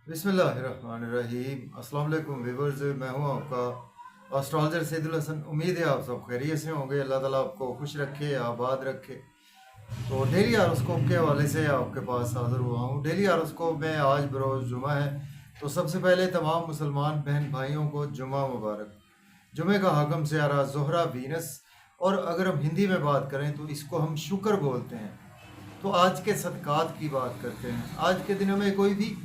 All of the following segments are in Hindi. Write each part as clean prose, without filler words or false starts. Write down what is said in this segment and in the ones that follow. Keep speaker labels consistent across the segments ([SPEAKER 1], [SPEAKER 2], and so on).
[SPEAKER 1] बिस्मिल्लाहिर्रहमानिर्रहीम। अस्सलाम वालेकुम व्यूअर्स, मैं हूं आपका एस्ट्रोलॉजर सैदुल हसन। उम्मीद है आप सब खैरियत से होंगे। अल्लाह ताला आपको खुश रखे, आबाद रखे। तो डेली हॉरोस्कोप के हवाले से आपके पास हाज़िर हुआ हूं। डेली हॉरोस्कोप में आज बरोज़ जुमा है, तो सबसे पहले तमाम मुसलमान बहन भाइयों को जुमा मुबारक। जुमे का हकम सियारा ज़ोहरा वीनस, और अगर हम हिंदी में बात करें तो इसको हम शुक्र बोलते हैं। तो आज के सदक़ात की बात करते हैं। आज के दिनों में कोई भी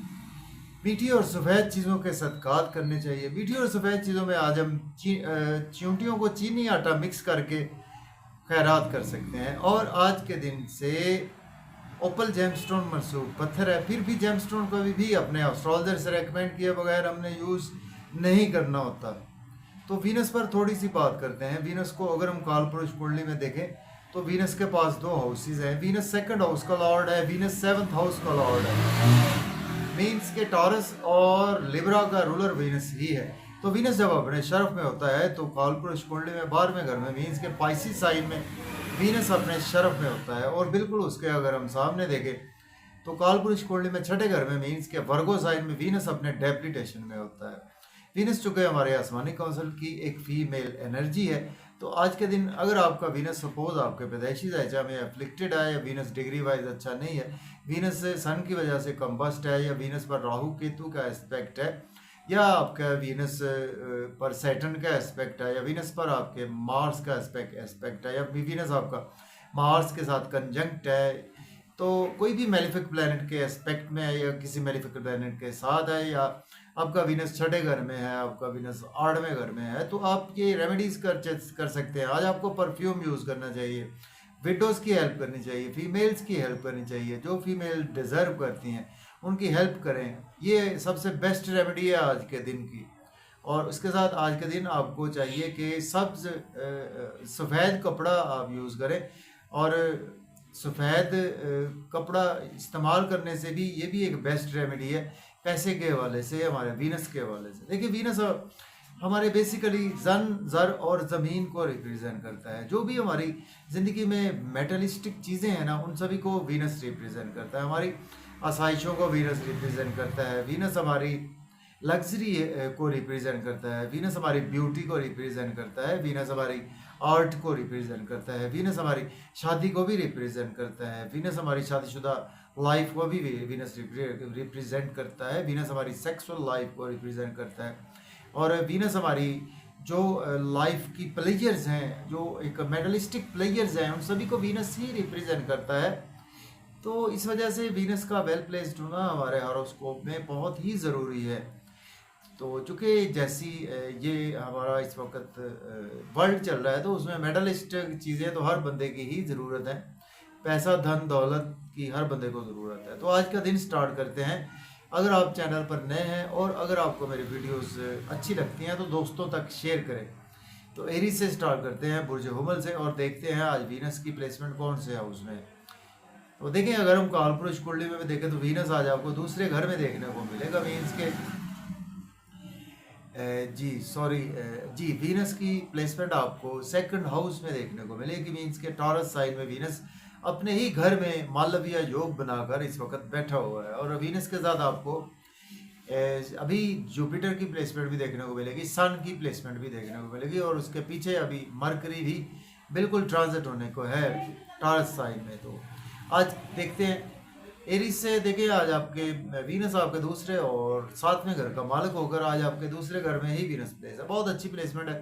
[SPEAKER 1] मीठी और सफ़ेद चीज़ों के सदक़ात करने चाहिए। मीठी और सफ़ेद चीज़ों में आज हम चींटियों को चीनी आटा मिक्स करके खैरात कर सकते हैं। और आज के दिन से ओपल जेमस्टोन मनसूब पत्थर है। फिर भी जेमस्टोन को भी अपने एस्ट्रोलॉजर से रेकमेंड किए बगैर हमने यूज़ नहीं करना होता। तो वीनस पर थोड़ी सी बात करते हैं। वीनस को अगर हम कालपुरुष कुंडली में देखें तो वीनस के पास दो हाउसेज हैं। वीनस सेकंड हाउस का लॉर्ड है, वीनस सेवंथ हाउस का लॉर्ड है। मीन्स के टॉरस और लिब्रा का रूलर वीनस ही है। तो वीनस जब अपने शर्फ में होता है तो कालपुरुष कुंडली में 12वें घर में मीन्स के पाइसिस साइन में वीनस अपने शर्फ में होता है। और बिल्कुल उसके अगर हम सामने देखें तो कालपुरुष कुंडली में 6ठे घर में मीन्स के वर्गो साइन में वीनस अपने डेप्लीटेशन में होता है। वीनस चूँकि हमारे आसमानी काउंसिल की एक फीमेल एनर्जी है, तो आज के दिन अगर आपका वीनस सपोज आपके पैदाइशी जायजा में अफ्लिक्टेड है या वीनस डिग्री वाइज अच्छा नहीं है, वीनस सन की वजह से कम्बस्ट है, या वीनस पर राहु केतु का एस्पेक्ट है, या आपका वीनस पर सैटर्न का एस्पेक्ट है, या वीनस पर आपके मार्स का एस्पेक्ट है, या वीनस आपका मार्स के साथ कंजंक्ट है, तो कोई भी मेलिफिक प्लैनेट के एस्पेक्ट में है या किसी मेलिफिक प्लैनेट के साथ है, या आपका वीनस 6ठे घर में है, आपका वीनस 8वें घर में है, तो आप ये रेमेडीज कर सकते हैं। आज आपको परफ्यूम यूज़ करना चाहिए, विडोज़ की हेल्प करनी चाहिए, फीमेल्स की हेल्प करनी चाहिए। जो फीमेल डिज़र्व करती हैं उनकी हेल्प करें। ये सबसे बेस्ट रेमेडी है आज के दिन की। और उसके साथ आज के दिन आपको चाहिए कि सब्ज सफ़ेद कपड़ा आप यूज़ करें। और सफ़ेद कपड़ा इस्तेमाल करने से भी ये भी एक बेस्ट रेमेडी है पैसे के हवाले से, हमारे वीनस के हवाले से। देखिए वीनस हमारे बेसिकली जन ज़र और ज़मीन को रिप्रेजेंट करता है। जो भी हमारी ज़िंदगी में मेटलिस्टिक चीज़ें हैं ना, उन सभी को वीनस रिप्रेजेंट करता है। हमारी आसाइशों को वीनस रिप्रेजेंट करता है। वीनस हमारी लग्जरी को रिप्रेजेंट करता है। वीनस हमारी ब्यूटी को रिप्रेजेंट करता है। वीनस हमारी आर्ट को रिप्रेजेंट करता है। वीनस हमारी शादी को भी रिप्रेजेंट करता है। वीनस हमारी शादीशुदा लाइफ को भी वीनस रिप्रेजेंट करता है। वीनस हमारी सेक्सुअल लाइफ को रिप्रेजेंट करता है। और वीनस हमारी जो लाइफ की प्लेजर्स हैं, जो एक मेडलिस्टिक प्लेजर्स हैं, उन सभी को वीनस ही रिप्रेजेंट करता है। तो इस वजह से वीनस का वेल प्लेस्ड होना हमारे हॉरोस्कोप में बहुत ही ज़रूरी है। तो चूँकि जैसी ये हमारा इस वक्त वर्ल्ड चल रहा है, तो उसमें मेडलिस्ट चीज़ें तो हर बंदे की ही ज़रूरत है। पैसा धन दौलत की हर बंदे को ज़रूरत है। तो आज का दिन स्टार्ट करते हैं। अगर आप चैनल पर नए हैं और अगर आपको मेरी वीडियोस अच्छी लगती हैं तो दोस्तों तक शेयर करें। तो एरीज से स्टार्ट करते हैं, बुर्ज हुमल से, और देखते हैं आज वीनस की प्लेसमेंट कौन से हाउस में। तो देखें, अगर हम कालपुरुष कुंडली में देखें तो वीनस आज आपको दूसरे घर में देखने को मिलेगा। मीन्स के जी वीनस की प्लेसमेंट आपको सेकंड हाउस में देखने को मिलेगी। मीन्स के टॉरस साइन में वीनस अपने ही घर में मालवीय योग बनाकर इस वक्त बैठा हुआ है। और वीनस के साथ आपको अभी जुपिटर की प्लेसमेंट भी देखने को मिलेगी, सन की प्लेसमेंट भी देखने को मिलेगी, और उसके पीछे अभी मरकरी भी बिल्कुल ट्रांजिट होने को है टॉरस साइन में। तो आज देखते हैं एरीज से। देखिए, आज आपके वीनस आपके दूसरे और 7वें घर का मालिक होकर आज आपके दूसरे घर में ही वीनस प्लेस है। बहुत अच्छी प्लेसमेंट है।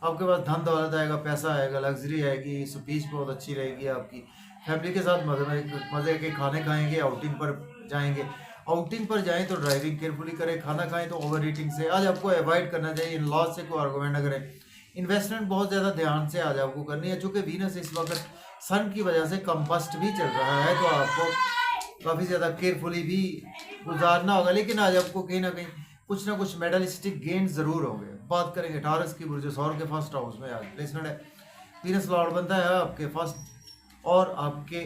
[SPEAKER 1] आपके पास धन दौलत आएगा, पैसा आएगा, लग्जरी आएगी, स्पीच बहुत अच्छी रहेगी आपकी। फैमिली के साथ मज़े के खाने खाएंगे, आउटिंग पर जाएंगे। आउटिंग पर जाएं तो ड्राइविंग केयरफुली करें, खाना खाएं तो ओवर ईटिंग से आज आपको अवॉइड करना चाहिए। इन लॉज से कोई आर्गूमेंट न करें। इन्वेस्टमेंट बहुत ज़्यादा ध्यान से आज आपको करनी है। चूँकि वीनस इस वक्त सन की वजह से कंबस्ट भी चल रहा है, तो आपको काफ़ी ज़्यादा केयरफुली भी गुजारना होगा। लेकिन आज आपको कहीं ना कहीं कुछ ना कुछ मेडलिस्टिक गेन ज़रूर होंगे। बात करेंगे टॉरस की, बुर्ज सौर के फर्स्ट हाउस में आज प्लेसमेंट है। वीनस लॉर्ड बनता है आपके फर्स्ट और आपके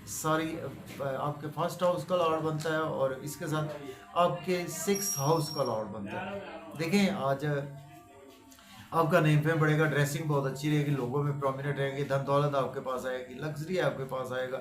[SPEAKER 1] आपके फर्स्ट हाउस का लॉर्ड बनता है, और इसके साथ आपके 6th हाउस का लॉर्ड बनता है। देखें, आज आपका नेम फेम बढ़ेगा, ड्रेसिंग बहुत अच्छी रहेगी, लोगों में प्रोमिनेंट रहेंगे, धन दौलत आपके पास आएगी, लग्जरी आपके पास आएगा,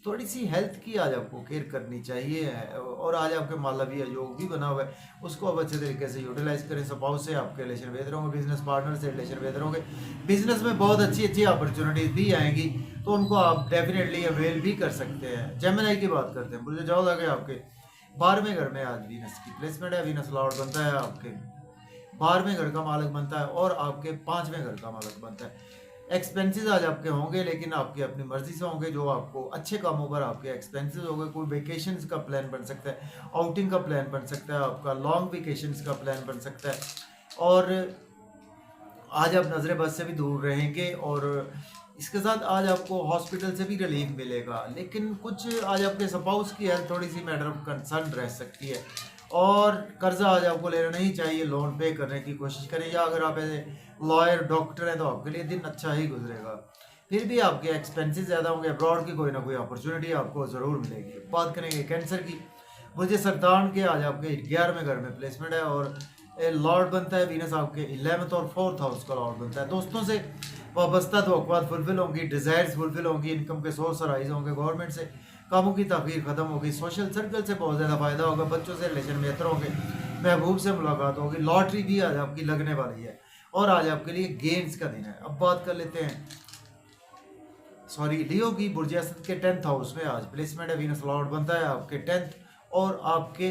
[SPEAKER 1] थोड़ी सी हेल्थ की आज आपको केयर करनी चाहिए। और आज आपके मालवीय योग भी बना हुआ है, उसको आप अच्छे तरीके से यूटिलाइज करें। स्पाउस से आपके रिलेशन बेहतर होंगे, बिजनेस पार्टनर से रिलेशन बेहतर होंगे, बिजनेस में बहुत अच्छी अच्छी अपॉर्चुनिटीज भी आएंगी, तो उनको आप डेफिनेटली अवेल भी कर सकते हैं। जेमिनी की बात करते हैं, मुझे जाओ लगे आपके 12वें घर में आज वीनस की प्लेसमेंट है। वीनस लॉर्ड बनता है आपके 12वें घर का मालिक बनता है और आपके 5वें घर का मालिक बनता है। एक्सपेंसेस आज आपके होंगे, लेकिन आपकी अपनी मर्जी से होंगे, जो आपको अच्छे कामों पर आपके एक्सपेंसेस होंगे। कोई वेकेशंस का प्लान बन सकता है, आउटिंग का प्लान बन सकता है, आपका लॉन्ग वेकेशंस का प्लान बन सकता है। और आज आप नजर बद से भी दूर रहेंगे, और इसके साथ आज आपको हॉस्पिटल से भी रिलीफ मिलेगा। लेकिन कुछ आज आपके स्पाउस की हेल्थ थोड़ी सी मैटर ऑफ कंसर्न रह सकती है, और कर्जा आज आपको लेना नहीं चाहिए, लोन पे करने की कोशिश करें, या अगर आप ऐसे लॉयर डॉक्टर हैं तो आपके लिए दिन अच्छा ही गुजरेगा। फिर भी आपके एक्सपेंसेस ज़्यादा होंगे, अब्रॉड की कोई ना कोई अपॉर्चुनिटी आपको ज़रूर मिलेगी। बात करेंगे कैंसर की, मुझे सरतान के आज आपके 11वें घर में प्लेसमेंट है, और लॉर्ड बनता है वीनस आपके 11th और 4th हाउस का लॉर्ड बनता है। दोस्तों से वाबस्ता तवक्कुआत फुलफिल होंगी, डिज़ायर्स फुलफिल होंगी, इनकम के सोर्स राइज होंगे, गवर्नमेंट से कामों की ताख़ीर ख़त्म होगी, सोशल सर्कल से बहुत ज़्यादा फ़ायदा होगा, बच्चों से रिलेशन बेहतर होंगे, महबूब से मुलाकात होगी, लॉटरी भी आज आपकी लगने वाली है, और आज आपके लिए गेम्स का दिन है। अब बात कर लेते हैं लियो की बुर्ज असद के 10th हाउस में आज प्लेसमेंट है। वीनस लॉर्ड बनता है आपके 10th और आपके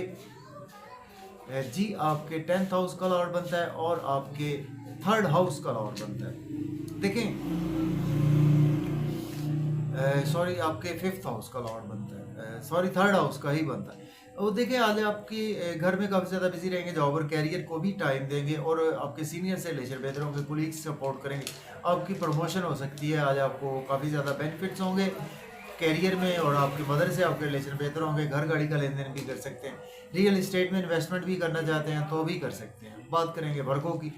[SPEAKER 1] 10th हाउस का लॉर्ड बनता है, और आपके 3rd हाउस का लॉर्ड बनता है। देखें आपके 5th हाउस का लॉर्ड बनता है, 3rd हाउस का ही बनता है। वो देखिए आज आपकी घर में काफ़ी ज़्यादा बिजी रहेंगे, जॉब और कैरियर को भी टाइम देंगे, और आपके सीनियर से रिलेशन बेहतर होंगे, कोलीग्स सपोर्ट करेंगे, आपकी प्रमोशन हो सकती है। आज आपको काफ़ी ज़्यादा बेनिफिट्स होंगे कैरियर में, और आपकी मदर से आपके रिलेशन बेहतर होंगे, घर गाड़ी का लेन देन भी कर सकते हैं, रियल इस्टेट में इन्वेस्टमेंट भी करना चाहते हैं तो भी कर सकते हैं। बात करेंगे वर्गों की,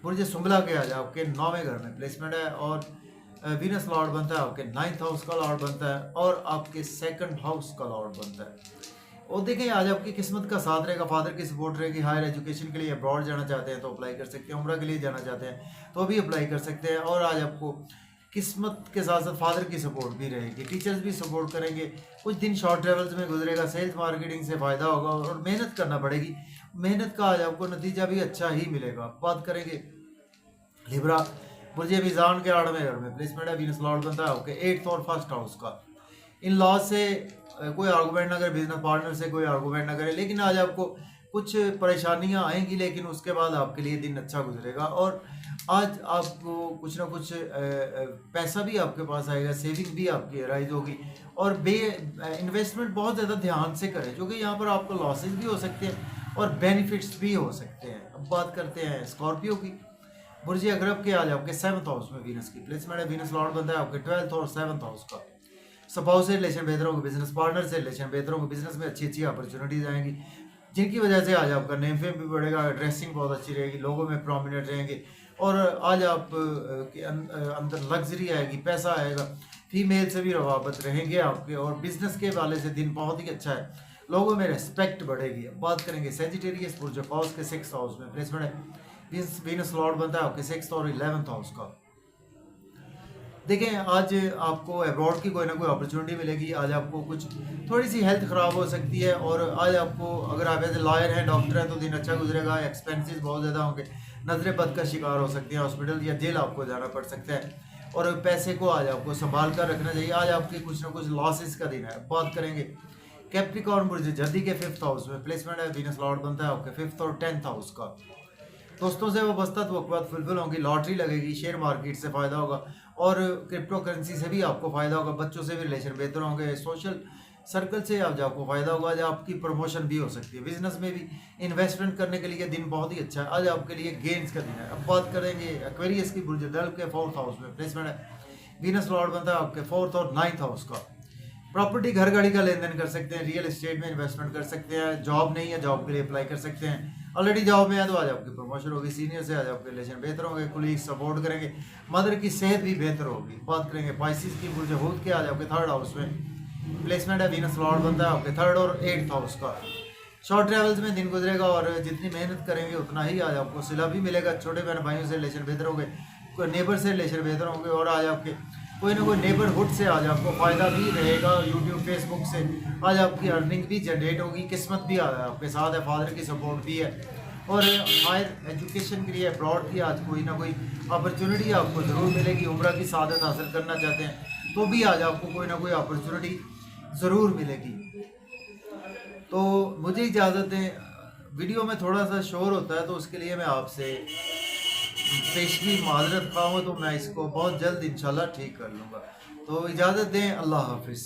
[SPEAKER 1] बुर्ज सुंबला के आज आपके 9वें घर में प्लेसमेंट है, और वीनस लॉर्ड बनता है आपके 9th हाउस का लॉर्ड बनता है, और आपके 2nd हाउस का लॉर्ड बनता है। और देखें आज आपकी किस्मत का साथ रहेगा, फादर की सपोर्ट रहेगी। हायर एजुकेशन के लिए अब्रॉड जाना चाहते हैं तो अप्लाई कर सकते हैं, उम्रा के लिए जाना चाहते हैं तो भी अप्लाई कर सकते हैं। और आज आपको किस्मत के साथ साथ फादर की सपोर्ट भी रहेगी, टीचर्स भी सपोर्ट करेंगे। कुछ दिन शॉर्ट ट्रेवल्स में गुजरेगा, सेल्स मार्केटिंग से फ़ायदा होगा, और मेहनत करना पड़ेगी, मेहनत का आज आपको नतीजा भी अच्छा ही मिलेगा। बात करेंगे लिब्रा, बुर्ज मीज़ान के 8वें घर में प्लेसमेंट है। वीनस लॉर्ड बनता है आपके 8th और 1st हाउस का। इन लॉज से कोई आर्गूमेंट ना करे, बिजनेस पार्टनर से कोई आर्गूमेंट ना करे, लेकिन आज आपको कुछ परेशानियां आएंगी, लेकिन उसके बाद आपके लिए दिन अच्छा गुजरेगा। और आज आपको कुछ ना कुछ पैसा भी आपके पास आएगा, सेविंग भी आपकी राइज होगी, और इन्वेस्टमेंट बहुत ज़्यादा ध्यान से करें, क्योंकि यहाँ पर आपको लॉसेज भी हो सकते हैं और बेनिफिट्स भी हो सकते हैं। अब बात करते हैं स्कॉर्पियो की, बुर्ज अगरब के आज आपके 7th हाउस में वीनस की प्लेसमेंट है। वीनस लॉर्ड बनता है आपके 12th और 7th हाउस का। स्पाउस से रिलेशन बेहतर होंगे, बिजनेस पार्टनर से रिलेशन बेहतर होंगे, बिजनेस में अच्छी अच्छी अपॉर्चुनिटीज आएंगी, जिनकी वजह से आज आपका नेम फेम भी बढ़ेगा, ड्रेसिंग बहुत अच्छी रहेगी, लोगों में प्रोमिनेंट रहेंगे, और आज आप के अंदर लग्जरी आएगी, पैसा आएगा, फीमेल से भी रवाबत रहेंगे आपके, और बिजनेस के वाले से दिन बहुत ही अच्छा है, लोगों में रेस्पेक्ट बढ़ेगी। अब बात करेंगे सेजिटेरियस बुर्ज कॉस के 6th हाउस में प्लेसमेंट है। वीनस लॉर्ड बनता है आपके 6th और 11th हाउस का। देखें आज आपको अब्रॉड की कोई ना कोई अपॉर्चुनिटी मिलेगी, आज आपको कुछ थोड़ी सी हेल्थ ख़राब हो सकती है, और आज आपको अगर आप ऐसे लॉयर हैं, डॉक्टर हैं तो दिन अच्छा गुजरेगा, एक्सपेंसेस बहुत ज़्यादा होंगे, नजर बद का शिकार हो सकते हैं, हॉस्पिटल या जेल आपको जाना पड़ सकता है, और पैसे को आज आपको संभाल कर रखना चाहिए। आज आपके कुछ ना कुछ लॉसेस का दिन है। बात करेंगे कैप्रिकॉर्न बुर्ज जल्दी के 5th हाउस में प्लेसमेंट है। वीनस लॉर्ड बनता है आपके 5th और 10th हाउस का। दोस्तों से वाबस्ता तवक्कुआत फुलफिल होंगी, लॉटरी लगेगी, शेयर मार्केट से फ़ायदा होगा, और क्रिप्टो करेंसी से भी आपको फ़ायदा होगा, बच्चों से भी रिलेशन बेहतर होंगे, सोशल सर्कल से आज आपको फ़ायदा होगा, आज आपकी प्रमोशन भी हो सकती है, बिजनेस में भी इन्वेस्टमेंट करने के लिए दिन बहुत ही अच्छा है, आज आपके लिए गेन्स का दिन है। अब बात करेंगे एक्वेरियस की बुर्ज दल के 4th हाउस में प्लेसमेंट है। वीनस लॉर्ड बनता है आपके 4th और 9th हाउस का। प्रॉपर्टी घर गाड़ी का लेन देन कर सकते हैं, रियल एस्टेट में इन्वेस्टमेंट कर सकते हैं, जॉब नहीं है जॉब के लिए अप्लाई कर सकते हैं, ऑलरेडी जॉब में है तो आज आपकी प्रमोशन होगी, सीनियर से आज आपके रिलेशन बेहतर होंगे, कुलीग सपोर्ट करेंगे, मदर की सेहत भी बेहतर होगी। बात करेंगे पाइसिस की बुर्ज हूत के आज आपके 3rd हाउस में प्लेसमेंट है। वीनस लॉर्ड बनता है आपके 3rd और 8th हाउस का। शॉर्ट ट्रैवल्स में दिन गुजरेगा, और जितनी मेहनत करेंगे उतना ही आज आपको सिला भी मिलेगा, छोटे बहन भाइयों से रिलेशन बेहतर होंगे, नेबर से रिलेशन बेहतर होंगे, और आज आपके कोई ना कोई नेबरहुड से आज आपको फ़ायदा भी रहेगा, यूट्यूब फेसबुक से आज आपकी अर्निंग भी जनरेट होगी, किस्मत भी आपके साथ है, फादर की सपोर्ट भी है। और हायर एजुकेशन के लिए अब्रॉड की आज कोई ना कोई अपॉर्चुनिटी आपको ज़रूर मिलेगी। उम्रा की सादत हासिल करना चाहते हैं तो भी आज आपको कोई ना कोई अपॉर्चुनिटी ज़रूर मिलेगी। तो मुझे इजाज़त दें, वीडियो में थोड़ा सा शोर होता है तो उसके लिए मैं आपसे पेशगी माजरत खा हूँ, तो मैं इसको बहुत जल्द इंशाल्लाह ठीक कर लूँगा। तो इजाज़त दें, अल्लाह हाफिज़।